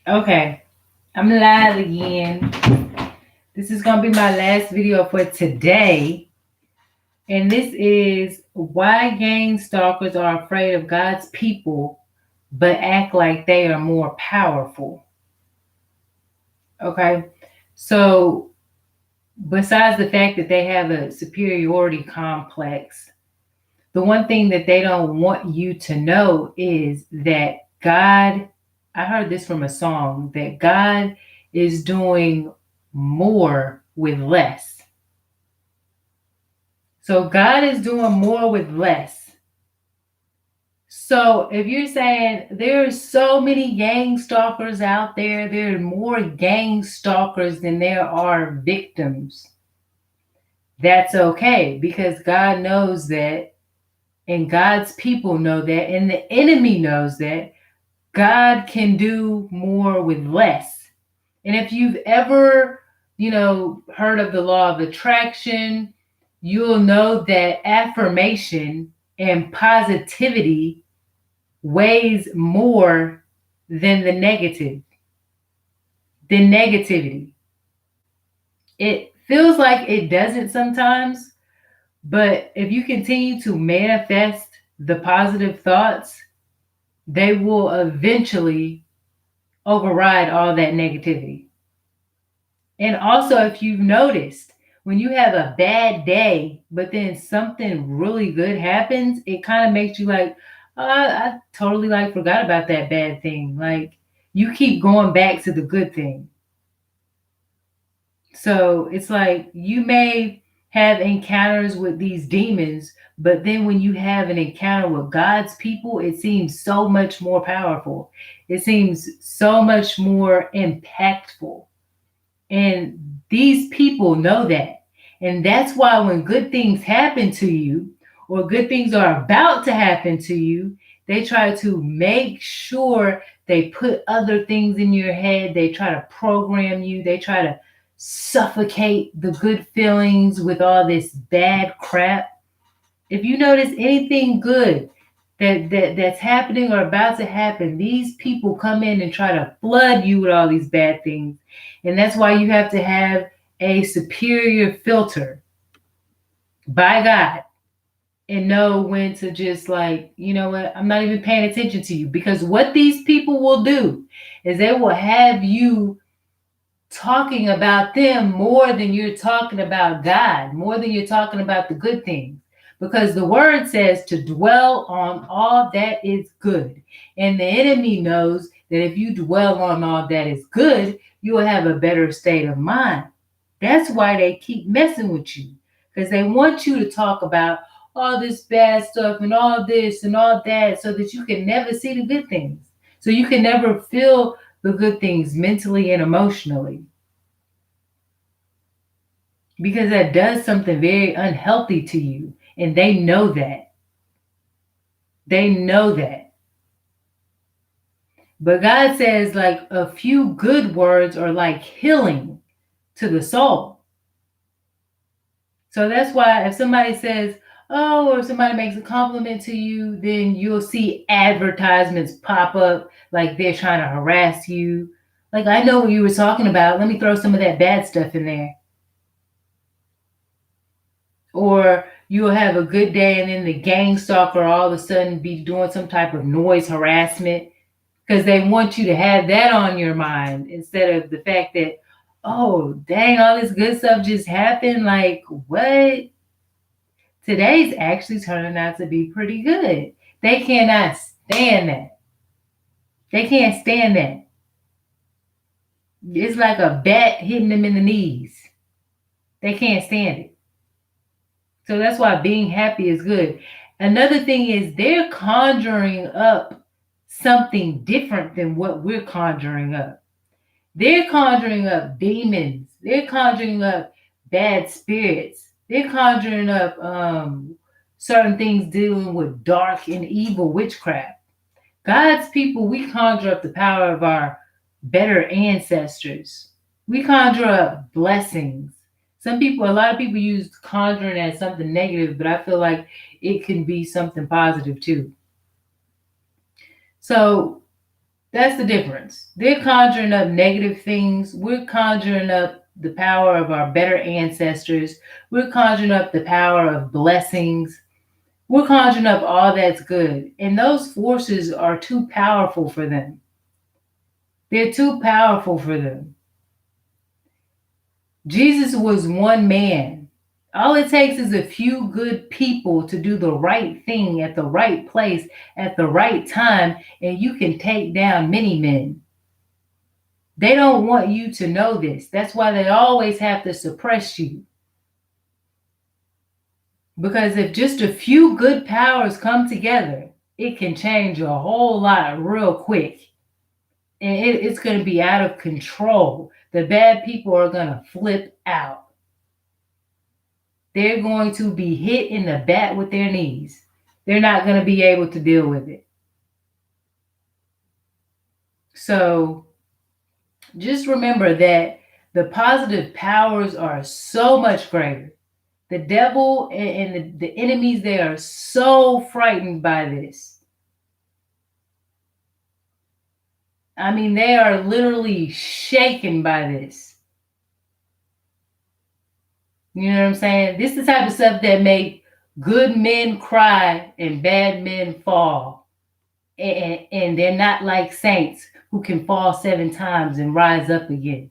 Okay, I'm live again. This is gonna be my last video for today, and this is why gang stalkers are afraid of God's people, but act like they are more powerful. Okay, so besides the fact that they have a superiority complex, the one thing that they don't want you to know is that God, I heard this from a song, that God is doing more with less. So God is doing more with less. So if you're saying there are so many gang stalkers out there are more gang stalkers than there are victims. That's okay because God knows that, and God's people know that, and the enemy knows that God can do more with less. And if you've ever, heard of the law of attraction, you'll know that affirmation and positivity weighs more than than negativity. It feels like it doesn't sometimes, but if you continue to manifest the positive thoughts, they will eventually override all that negativity. And also, if you've noticed, when you have a bad day, but then something really good happens, it kind of makes you like, oh, I totally like forgot about that bad thing. Like you keep going back to the good thing. So it's like you may have encounters with these demons, but then when you have an encounter with God's people, it seems so much more powerful. It seems so much more impactful. And these people know that. And that's why when good things happen to you or good things are about to happen to you, they try to make sure they put other things in your head. They try to program you. They try to suffocate the good feelings with all this bad crap. If you notice anything good that's happening or about to happen, these people come in and try to flood you with all these bad things. And that's why you have to have a superior filter by God and know when to just like, you know what, I'm not even paying attention to you. Because what these people will do is they will have you talking about them more than you're talking about God, more than you're talking about the good things. Because the word says to dwell on all that is good. And the enemy knows that if you dwell on all that is good, you will have a better state of mind. That's why they keep messing with you. Because they want you to talk about all this bad stuff and all this and all that so that you can never see the good things. So you can never feel the good things mentally and emotionally. Because that does something very unhealthy to you. And they know that. They know that. But God says, like, a few good words are like healing to the soul. So that's why if somebody says, oh, or somebody makes a compliment to you, then you'll see advertisements pop up like they're trying to harass you. Like, I know what you were talking about. Let me throw some of that bad stuff in there. Or you'll have a good day and then the gang stalker all of a sudden be doing some type of noise harassment because they want you to have that on your mind instead of the fact that, oh, dang, all this good stuff just happened. Like, what? Today's actually turning out to be pretty good. They cannot stand that. They can't stand that. It's like a bat hitting them in the knees. They can't stand it. So that's why being happy is good. Another thing is they're conjuring up something different than what we're conjuring up. They're conjuring up demons. They're conjuring up bad spirits. They're conjuring up certain things dealing with dark and evil witchcraft. God's people, we conjure up the power of our better ancestors. We conjure up blessings. A lot of people use conjuring as something negative, but I feel like it can be something positive too. So That's the difference. They're conjuring up negative things. We're conjuring up the power of our better ancestors. We're conjuring up the power of blessings. We're conjuring up all that's good. And those forces are too powerful for them. They're too powerful for them. Jesus was one man. All it takes is a few good people to do the right thing at the right place at the right time, and you can take down many men. They don't want you to know this. That's why they always have to suppress you. Because if just a few good powers come together, it can change a whole lot real quick. And it's going to be out of control. The bad people are going to flip out. They're going to be hit in the back with their knees. They're not going to be able to deal with it. So just remember that the positive powers are so much greater. The devil and the enemies, they are so frightened by this. I mean, they are literally shaken by this. You know what I'm saying? This is the type of stuff that make good men cry and bad men fall. And they're not like saints who can fall 7 times and rise up again.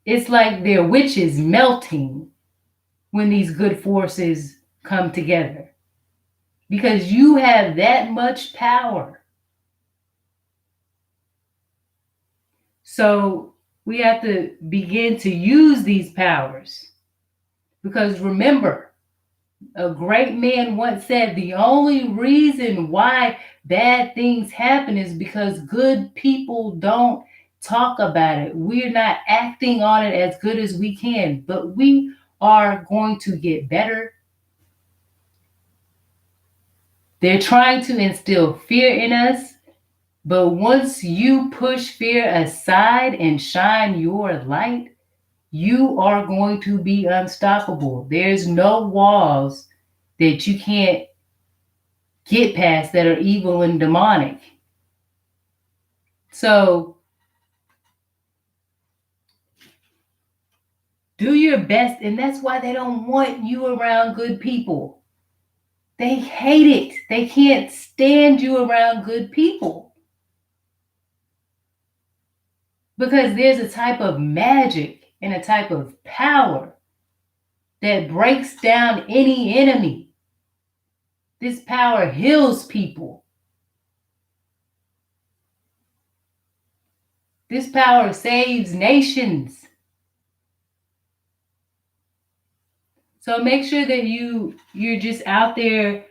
It's like they're witches melting when these good forces come together. Because you have that much power. So we have to begin to use these powers. Because remember, a great man once said the only reason why bad things happen is because good people don't talk about it. We're not acting on it as good as we can, but we are going to get better. They're trying to instill fear in us, but once you push fear aside and shine your light, you are going to be unstoppable. There's no walls that you can't get past that are evil and demonic. So do your best, and that's why they don't want you around good people. They hate it. They can't stand you around good people. Because there's a type of magic and a type of power that breaks down any enemy. This power heals people. This power saves nations. So make sure that you're just out there,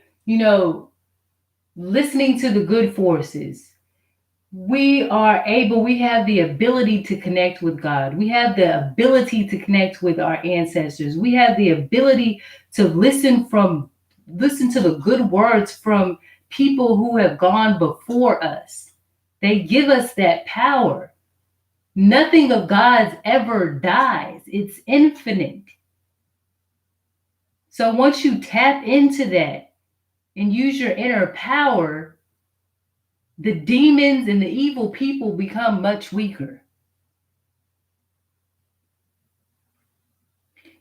listening to the good forces. We have the ability to connect with God. We have the ability to connect with our ancestors. We have the ability to listen to the good words from people who have gone before us. They give us that power. Nothing of God's ever dies. It's infinite. So once you tap into that and use your inner power, the demons and the evil people become much weaker.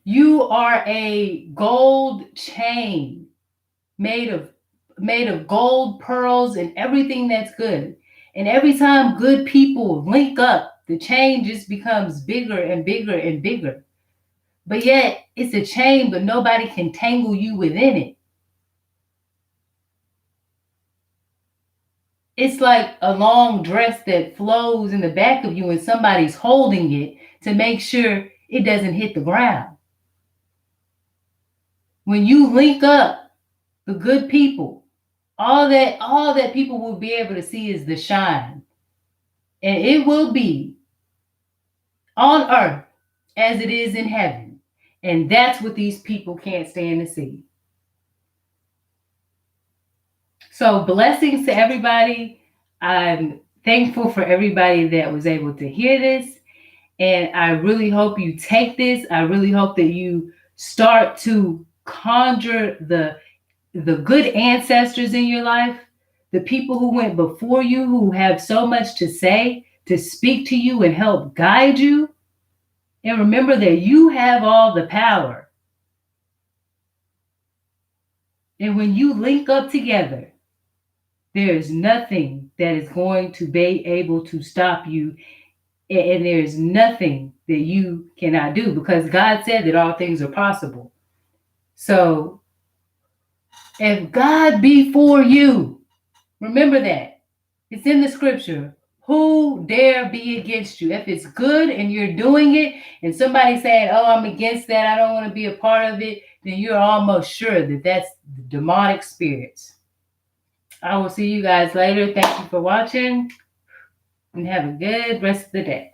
You are a gold chain made of gold, pearls, and everything that's good. And every time good people link up, the chain just becomes bigger and bigger and bigger. But yet it's a chain, but nobody can tangle you within it. It's like a long dress that flows in the back of you and somebody's holding it to make sure it doesn't hit the ground. When you link up the good people, all that people will be able to see is the shine. And it will be on earth as it is in heaven. And that's what these people can't stand to see. So blessings to everybody. I'm thankful for everybody that was able to hear this. And I really hope you take this. I really hope that you start to conjure the good ancestors in your life, the people who went before you, who have so much to say, to speak to you and help guide you. And remember that you have all the power. And when you link up together, there is nothing that is going to be able to stop you. And there is nothing that you cannot do, because God said that all things are possible. So if God be for you, remember that. It's in the scripture. Who dare be against you? If it's good and you're doing it, and somebody saying, oh, I'm against that, I don't want to be a part of it, then you're almost sure that that's the demonic spirits. I will see you guys later. Thank you for watching, and have a good rest of the day.